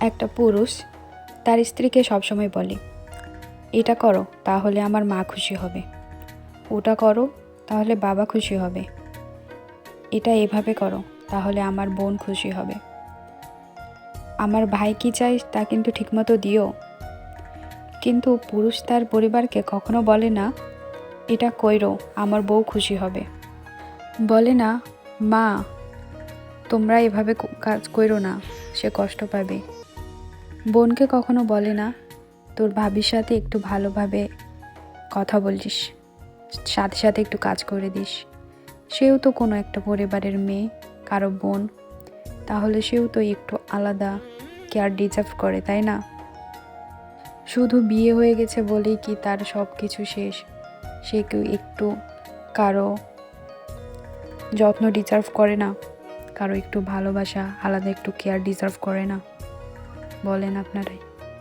একটা পুরুষ তার স্ত্রীকে সবসময় বলে, এটা করো তাহলে আমার মা খুশি হবে, ওটা করো তাহলে বাবা খুশি হবে, এটা এভাবে করো তাহলে আমার বোন খুশি হবে, আমার ভাই কি চাই তা কিন্তু ঠিকমতো দিও। কিন্তু পুরুষ তার পরিবারকে কখনো বলে না, এটা কইরো আমার বউ খুশি হবে, বলে না মা তোমরা এভাবে কাজ কইরো না, সে কষ্ট পাবে। বোনকে কখনো বলে না, তোর ভাবির সাথে একটু ভালোভাবে কথা বলিস, সাথে সাথে একটু কাজ করে দিস। সেও তো কোনো একটা পরিবারের মেয়ে, কারো বোন, তাহলে সেও তো একটু আলাদা কেয়ার ডিজার্ভ করে, তাই না? শুধু বিয়ে হয়ে গেছে বলেই কি তার সব কিছু শেষ? সে কেউ একটু কারো যত্ন ডিজার্ভ করে না? কারো একটু ভালোবাসা, আলাদা একটু কেয়ার ডিজার্ভ করে না? বলেন আপনারাই।